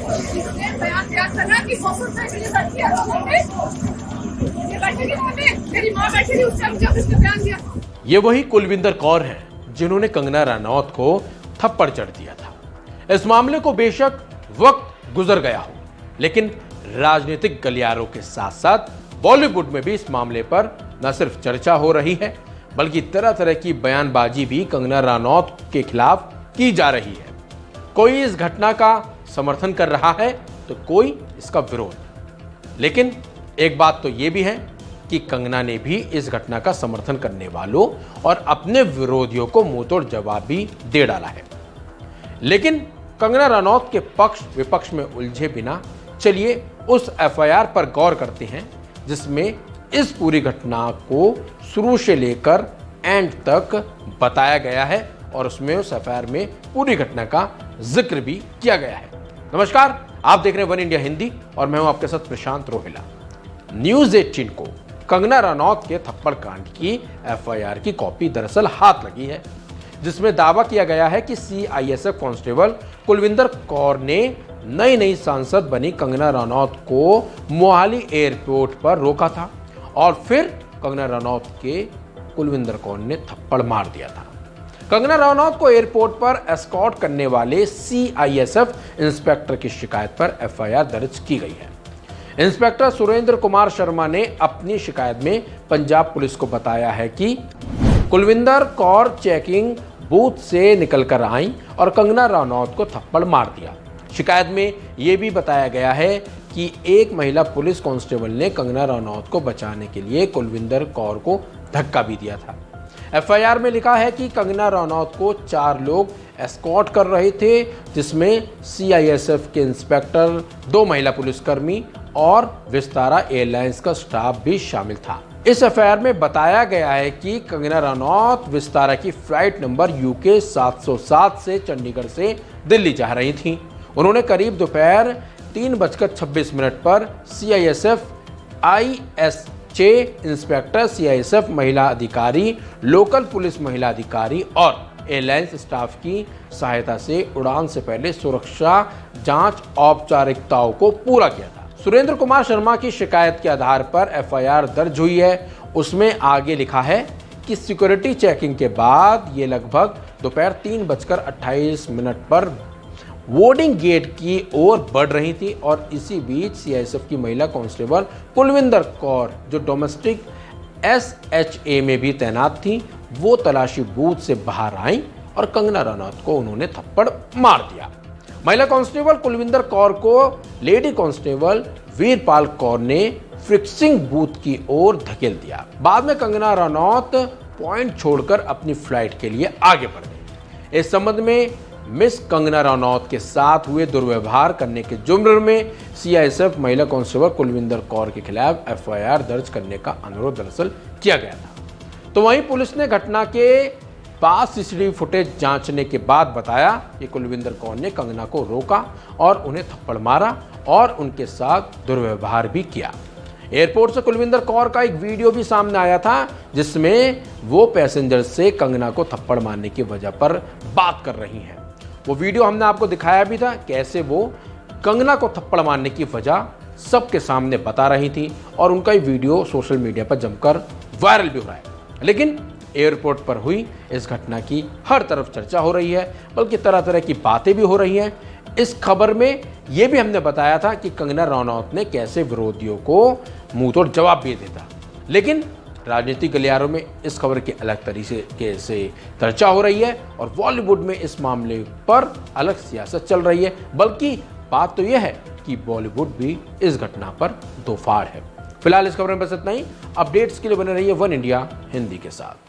बयान दिया था ना कि बहुत सारी लड़की आरोपों में ये बैठे थे, मेरी माँ बैठी थी उस टाइम जब इसने बयान दिया। ये वही कुलविंदर कौर है जिन्होंने कंगना रनौत को थप्पड़ जड़ दिया था। इस मामले को बेशक वक्त गुजर गया हो, लेकिन राजनीतिक गलियारों के साथ साथ बॉलीवुड में भी इस मामले पर न सिर्फ चर्चा हो रही है, बल्कि तरह तरह की बयानबाजी भी कंगना रनौत के खिलाफ की जा रही है। कोई इस घटना का समर्थन कर रहा है तो कोई इसका विरोध। लेकिन एक बात तो यह भी है कि कंगना ने भी इस घटना का समर्थन करने वालों और अपने विरोधियों को मुंहतोड़ जवाब भी दे डाला है। लेकिन कंगना रनौत के पक्ष विपक्ष में उलझे बिना चलिए उस एफआईआर पर गौर करते हैं जिसमें इस पूरी घटना को शुरू से लेकर एंड तक बताया गया है और उसमें उस एफआईआर में पूरी घटना का जिक्र भी किया गया है। नमस्कार, आप देख रहे हैं वन इंडिया हिंदी और मैं हूं आपके साथ प्रशांत रोहिला। न्यूज 18 को कंगना रनौत के थप्पड़ कांड की एफआईआर की कॉपी दरअसल हाथ लगी है, जिसमें दावा किया गया है कि सीआईएसएफ कांस्टेबल कुलविंदर कौर ने नई सांसद बनी कंगना रनौत को मोहाली एयरपोर्ट पर रोका था और फिर कंगना रनौत के कुलविंदर कौर ने थप्पड़ मार दिया था। कंगना रनौत को एयरपोर्ट पर एस्कॉर्ट करने वाले सीआईएसएफ इंस्पेक्टर की शिकायत पर एफआईआर दर्ज की गई है। इंस्पेक्टर सुरेंद्र कुमार शर्मा ने अपनी शिकायत में पंजाब पुलिस को बताया है कि कुलविंदर कौर चेकिंग बूथ से निकलकर आई और कंगना रनौत को थप्पड़ मार दिया। शिकायत में यह भी बताया गया है कि एक महिला पुलिस कांस्टेबल ने कंगना रनौत को बचाने के लिए कुलविंदर कौर को धक्का भी दिया था। एफआईआर में लिखा है कि कंगना रनौत को 4 लोग एस्कॉर्ट कर रहे थे, जिसमें सीआईएसएफ के इंस्पेक्टर, 2 महिला पुलिसकर्मी और विस्तारा एयरलाइंस का स्टाफ भी शामिल था। इस एफआईआर में बताया गया है कि कंगना रनौत विस्तारा की फ्लाइट नंबर यूके 707 से चंडीगढ़ से दिल्ली जा रही थी। उन्होंने करीब दोपहर 3:26 पर सीआईएसएफ आईएसजे इंस्पेक्टर, सीआईएसएफ महिला अधिकारी, लोकल पुलिस महिला अधिकारी और एयरलाइंस स्टाफ की सहायता से उड़ान से पहले सुरक्षा जांच औपचारिकताओं को पूरा किया था। सुरेंद्र कुमार शर्मा की शिकायत के आधार पर एफआईआर दर्ज हुई है। उसमें आगे लिखा है कि सिक्योरिटी चेकिंग के बाद ये लगभग दोपहर 3:28 पर बोर्डिंग गेट की ओर बढ़ रही थी और इसी बीच सीआईएसएफ की महिला कांस्टेबल कुलविंदर कौर, जो डोमेस्टिक एसएचए में भी तैनात थी, वो तलाशी बूथ से बाहर आई और कंगना रनौत को उन्होंने थप्पड़ मार दिया। महिला कांस्टेबल कुलविंदर कौर को लेडी कांस्टेबल वीरपाल कौर ने फिक्सिंग बूथ की ओर धकेल दिया। बाद में कंगना रनौत पॉइंट छोड़कर अपनी फ्लाइट के लिए आगे बढ़ गई। इस संबंध में मिस कंगना रनौत के साथ हुए दुर्व्यवहार करने के जुर्म में सीआईएसएफ महिला कांस्टेबल कुलविंदर कौर के खिलाफ एफआईआर दर्ज करने का अनुरोध दरअसल किया गया था। तो वहीं पुलिस ने घटना के बाद सीसीटीवी फुटेज जांचने के बाद बताया कि कुलविंदर कौर ने कंगना को रोका और उन्हें थप्पड़ मारा और उनके साथ दुर्व्यवहार भी किया। एयरपोर्ट से कुलविंदर कौर का एक वीडियो भी सामने आया था, जिसमें वो पैसेंजर से कंगना को थप्पड़ मारने की वजह पर बात कर रही हैं। वो वीडियो हमने आपको दिखाया भी था, कैसे वो कंगना को थप्पड़ मारने की वजह सबके सामने बता रही थी और उनका ये वीडियो सोशल मीडिया पर जमकर वायरल भी हो रहा है। लेकिन एयरपोर्ट पर हुई इस घटना की हर तरफ चर्चा हो रही है, बल्कि तरह तरह की बातें भी हो रही हैं। इस खबर में यह भी हमने बताया था कि कंगना रनौत ने कैसे विरोधियों को मुंहतोड़ जवाब भी दिया था। लेकिन राजनीतिक गलियारों में इस खबर के अलग तरीके से चर्चा हो रही है और बॉलीवुड में इस मामले पर अलग सियासत चल रही है। बल्कि बात तो यह है कि बॉलीवुड भी इस घटना पर दो फाड़ है। फिलहाल इस खबर में बस इतना ही। अपडेट्स के लिए बने रहिए वन इंडिया हिंदी के साथ।